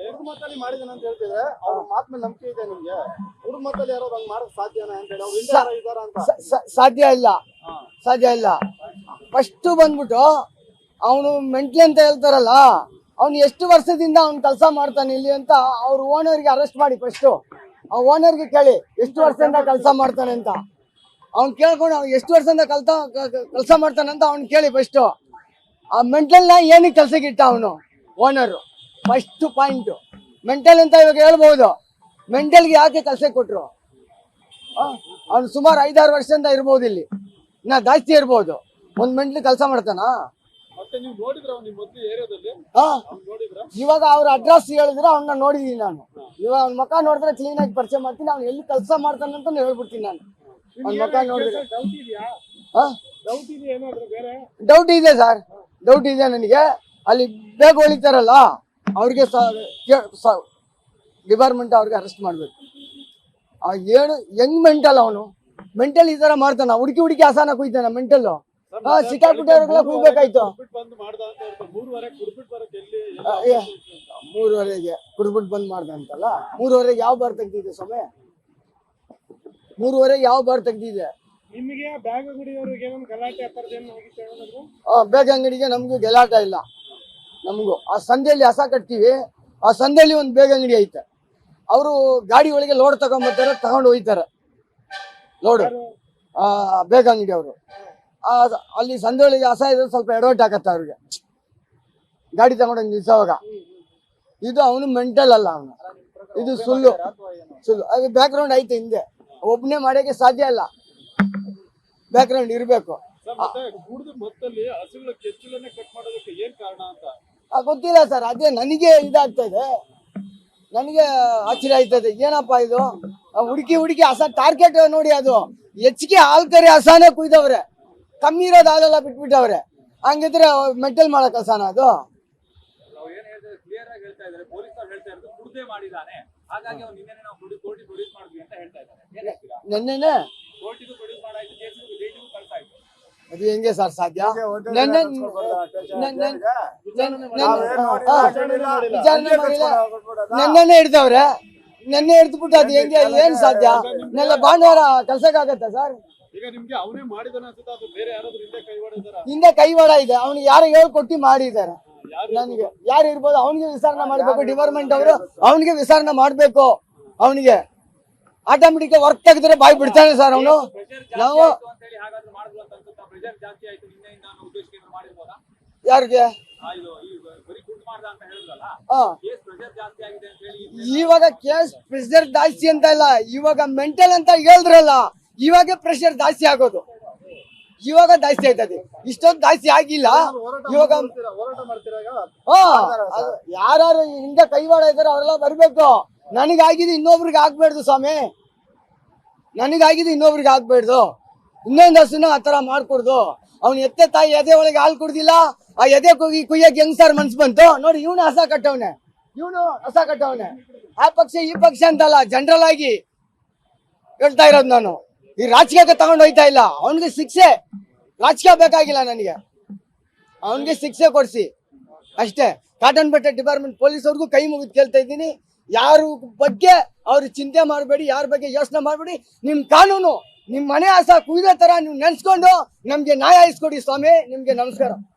ಕುಟುಂಬದಲ್ಲಿ ಮಾಡಿದಾನೆ ಅಂತ ಹೇಳ್ತಿದ್ರೆ ಅವ್ರ ಮಾತ್ ಮೇಲೆ ನಂಬಿಕೆ ಇದೆ ನಿಮ್ಗೆ? ಕುಟುಂಬದಲ್ಲಿ ಯಾರೋ ಹಂಗ್ ಮಾಡಕ್ ಸಾಧ್ಯನಾ ಅಂತ ಹೇಳಿ ಅವ್ರು ಇದಾರ ಅಂತ ಸಾಧ್ಯ ಇಲ್ಲ. ಫಸ್ಟ್ ಬಂದ್ಬಿಟ್ಟು ಅವನು ಮೆಂಟ್ಲಿ ಅಂತ ಹೇಳ್ತಾರಲ್ಲ, ಅವ್ನು ಎಷ್ಟು ವರ್ಷದಿಂದ ಅವ್ನು ಕೆಲಸ ಮಾಡ್ತಾನೆ ಇಲ್ಲಿ ಅಂತ ಅವ್ರ ಓನರ್ಗೆ ಅರೆಸ್ಟ್ ಮಾಡಿ. ಫಸ್ಟ್ ಆ ಓನರ್ಗೆ ಕೇಳಿ ಎಷ್ಟು ವರ್ಷದಿಂದ ಕೆಲಸ ಮಾಡ್ತಾನೆ ಅಂತ. ಅವ್ನು ಕೇಳ್ಕೊಂಡು ಅವ್ನು ಎಷ್ಟು ವರ್ಷದಿಂದ ಕೆಲಸ ಮಾಡ್ತಾನೆ ಅಂತ ಅವ್ನು ಕೇಳಿ. ಫಸ್ಟ್ ಆ ಮೆಂಟಲ್ನ ಏನಕ್ಕೆ ಕೆಲ್ಸಕ್ಕೆ ಇಟ್ಟ ಅವನು ಓನರು? ಫಸ್ಟ್ ಪಾಯಿಂಟು ಮೆಂಟಲ್ ಅಂತ ಇವಾಗ ಹೇಳ್ಬೋದು. ಮೆಂಟಲ್ಗೆ ಯಾಕೆ ಕೆಲಸಕ್ಕೆ ಕೊಟ್ರು? ಅವ್ನು ಸುಮಾರು 5-6 ವರ್ಷದಿಂದ ಇರ್ಬೋದು ಇಲ್ಲಿ, ಇನ್ನ ಜಾಸ್ತಿ ಇರ್ಬೋದು. ಒಂದು ಮೆಂಟ್ಲಿ ಕೆಲಸ ಮಾಡ್ತಾನಾ? ಇವಾಗ ಅವ್ರ ಅಡ್ರೆಸ್ ಹೇಳಿದ್ರೆ ಅವ್ನ ನೋಡಿದೀನಿ ನಾನು. ಇವಾಗ ಅವ್ನ ಮುಖ ನೋಡಿದ್ರೆ ಕ್ಲೀನ್ ಆಗಿ ಪರಿಚಯ ಮಾಡ್ತೀನಿ. ಅವ್ನು ಎಲ್ಲಿ ಕೆಲಸ ಮಾಡ್ತಾನೆ ಅಂತ ಹೇಳ್ಬಿಡ್ತೀನಿ ನಾನು. ಅವ್ನ ಮುಖ ನೋಡಿದ್ರೆ ಡೌಟ್ ಇದೆ ಸರ್, ಡೌಟ್ ಇದೆ ನನಗೆ. ಅಲ್ಲಿ ಬೇಗ ಹೊಳಿತಾರಲ್ಲ ಅವ್ರಿಗೆ ಡಿಪಾರ್ಟ್ಮೆಂಟ್ ಅವ್ರಿಗೆ ಅರೆಸ್ಟ್ ಮಾಡ್ಬೇಕು. ಏನು ಹೆಂಗ್ ಮೆಂಟಲ್ ಅವನು? ಮೆಂಟಲ್ ಈ ತರ ಮಾಡ್ತಾನ? ಹುಡುಕಿ ಹಸಾನ ಕುಯ್ತಾನ ಮೆಂಟಲ್? ಸಿಕ್ಕಾಪಟ್ಟೆಲ್ಲ ಕುಯ್ಬೇಕಾಯ್ತು. 3:30ಗೆ ಕುಡ್ಬಿಟ್ಟು ಬಂದ್ ಮಾಡ್ದ ಅಂತಲ್ಲ. 3:30ಗೆ ಯಾವ ಬಾರ್ ತೆಗ್ದಿದೆ ಸ್ವಾಮಿ? 3:30ಗೆ ಯಾವ ಬಾರ್ ತೆಗ್ದಿದೆ? ನಿಮಗೆ ಬ್ಯಾಗ್ ಅಂಗಡಿಯವರಿಗೆ ಗಲಾಟೆ ಬ್ಯಾಗ್ ಅಂಗಡಿಗೆ ನಮ್ಗೂ ಗಲಾಟೆ ಇಲ್ಲ. ನಮಗೂ ಆ ಸಂಧಿಯಲ್ಲಿ ಹಸ ಕಟ್ತೀವಿ. ಆ ಸಂಧಿಯಲ್ಲಿ ಒಂದು ಬೇಗ ಅಂಗಡಿ ಐತೆ. ಅವರು ಗಾಡಿ ಒಳಗೆ ಲೋಡ್ ತಗೊಂಡ್ಬರ್ತಾರೆ, ತಗೊಂಡು ಹೋಯ್ತಾರೆ ಲೋಡು. ಬೇಗ ಅಂಗಡಿ ಅವರು ಅಲ್ಲಿ ಸಂಧೆ ಒಳಗೆ ಹಸ ಇದ್ರೆ ಸ್ವಲ್ಪ ಎಡವಟ್ ಆಗತ್ತೆ ಅವ್ರಿಗೆ ಗಾಡಿ ತಗೊಂಡು ನಿಲ್ಸೋವಾಗ. ಇದು ಅವನು ಮೆಂಟಲ್ ಅಲ್ಲ, ಅವನು ಇದು ಸುಳ್ಳು. ಅದು ಬ್ಯಾಕ್ ಗ್ರೌಂಡ್ ಐತೆ ಹಿಂದೆ. ಒಬ್ಬನೇ ಮಾಡೋಕೆ ಸಾಧ್ಯ ಇಲ್ಲ, ಬ್ಯಾಕ್ ಗ್ರೌಂಡ್ ಇರಬೇಕು. ಗೊತ್ತಿಲ್ಲ ಸರ್, ಅದೇ ನನಗೆ ಇದಾಗ್ತಾ ಇದೆ. ನನಗೆ ಆಶ್ಚರ್ಯ ಆಯ್ತದೆ, ಏನಪ್ಪಾ ಇದು? ಹುಡುಕಿ ಹಸ ಟಾರ್ಗೆಟ್ ನೋಡಿ. ಅದು ಹೆಚ್ಚಿಗೆ ಹಾಲ್ ಕರಿ ಹಸಾನೇ ಕುಯ್ದವ್ರೆ, ಕಮ್ಮಿ ಇರೋದು ಹಾಲೆಲ್ಲ ಬಿಟ್ಬಿಟ್ಟವ್ರೆ. ಹಂಗಿದ್ರೆ ಮೆಂಟಲ್ ಮಾಡೋ ಕೆಲಸನ ಅದು? ನೆನ್ನೆನೆ ಅದು ಹೆಂಗೆ ಸರ್ ಸಾಧ್ಯ? ನೆನ್ನೆನೆ ಹಿಡ್ದವ್ರೆ, ನೆನ್ನೆ ಹಿಡ್ದ್ಬಿಟ್ಟು ಅದು ಹೆಂಗೆ? ಏನ್ ಸಾಧ್ಯ? ನೆಲ್ಲ ಭಾನುವಾರ ಕೆಲ್ಸಕ್ಕಾಗತ್ತ ಸರ್? ಹಿಂದೆ ಕೈವಾಡ ಇದೆ. ಅವ್ನಿಗೆ ಯಾರು ಹೇಳ್ಕೊಟ್ಟು ಮಾಡಿದ್ದಾರೆ. ನನಗೆ ಯಾರು ಇರ್ಬೋದು, ಅವನಿಗೆ ವಿಚಾರಣೆ ಮಾಡ್ಬೇಕು. ಡಿಪಾರ್ಟ್ಮೆಂಟ್ ಅವರು ಅವನಿಗೆ ವಿಚಾರಣೆ ಮಾಡ್ಬೇಕು. ಅವನಿಗೆ ಆಟೋಮೆಟಿಕ್ ವರ್ಕ್ ತೆಗೆದ್ರೆ ಬಾಯಿ ಬಿಡ್ತಾನೆ ಸರ್ ಅವನು. ನಾವು ಯಾರಿಗೆ ಇವಾಗ ಕೇಸ್ ಪ್ರೆಷರ್ ಜಾಸ್ತಿ ಅಂತ ಇಲ್ಲ, ಇವಾಗ ಮೆಂಟಲ್ ಅಂತ ಹೇಳಿದ್ರಲ್ಲ, ಇವಾಗ ಪ್ರೆಷರ್ ಜಾಸ್ತಿ ಆಗೋದು. ಇವಾಗ ಜಾಸ್ತಿ ಆಯ್ತದೆ, ಇಷ್ಟೊಂದು ಜಾಸ್ತಿ ಆಗಿಲ್ಲ ಇವಾಗ. ಯಾರು ಹಿಂದೆ ಕೈವಾಡ ಇದಾರೆ ಅವರೆಲ್ಲ ಬರ್ಬೇಕು. ನನಗಾಗಿದೆ ಇನ್ನೊಬ್ರಿಗೆ ಆಗ್ಬೇಡ್ದು ಸ್ವಾಮಿ, ನನಗಾಗಿದೆ ಇನ್ನೊಬ್ರಿಗೆ ಆಗ್ಬೇಡ್ದು. ಇನ್ನೊಂದು ಹಸುನ ಆ ತರ ಮಾಡ್ಕೊಡ್ದು. ಅವ್ನು ಎತ್ತೆ ತಾಯಿ ಎದೆ ಒಳಗೆ ಹಾಲು ಕುಡ್ದಿಲ್ಲ, ಆ ಎದೆ ಕುಯ್ಯಕ್ಕೆ ಹೆಂಗ್ ಸರ್ ಮನ್ಸು ಬಂತು ನೋಡಿ? ಇವನು ಹಸ ಕಟ್ಟವನೆ. ಆ ಪಕ್ಷ ಈ ಪಕ್ಷ ಅಂತಲ್ಲ, ಜನರಲ್ ಆಗಿ ಹೇಳ್ತಾ ಇರೋದು ನಾನು. ಈ ರಾಜಕೀಯಕ್ಕೆ ತಗೊಂಡು ಹೋಯ್ತಾ ಇಲ್ಲ. ಅವನಿಗೆ ಶಿಕ್ಷೆ, ರಾಜಕೀಯ ಬೇಕಾಗಿಲ್ಲ ನನಗೆ, ಅವನಿಗೆ ಶಿಕ್ಷೆ ಕೊಡ್ಸಿ ಅಷ್ಟೇ. ಕಾಟನ್ ಬಟ್ಟೆ ಡಿಪಾರ್ಟ್ಮೆಂಟ್ ಪೊಲೀಸವ್ರಿಗೂ ಕೈ ಮುಗಿದು ಕೇಳ್ತಾ ಇದ್ದೀನಿ, ಯಾರ ಬಗ್ಗೆ ಅವ್ರು ಚಿಂತೆ ಮಾಡಬೇಡಿ, ಯಾರ ಬಗ್ಗೆ ಯೋಚನೆ ಮಾಡಬೇಡಿ. ನಿಮ್ ಕಾನೂನು, ನಿಮ್ ಮನೆ ಹಸ ಕುಯ್ದ ತರ ನೀವು ನೆನ್ಸ್ಕೊಂಡು ನಮ್ಗೆ ನ್ಯಾಯ ಇಸ್ಕೊಡಿ ಸ್ವಾಮಿ. ನಿಮ್ಗೆ ನಮಸ್ಕಾರ.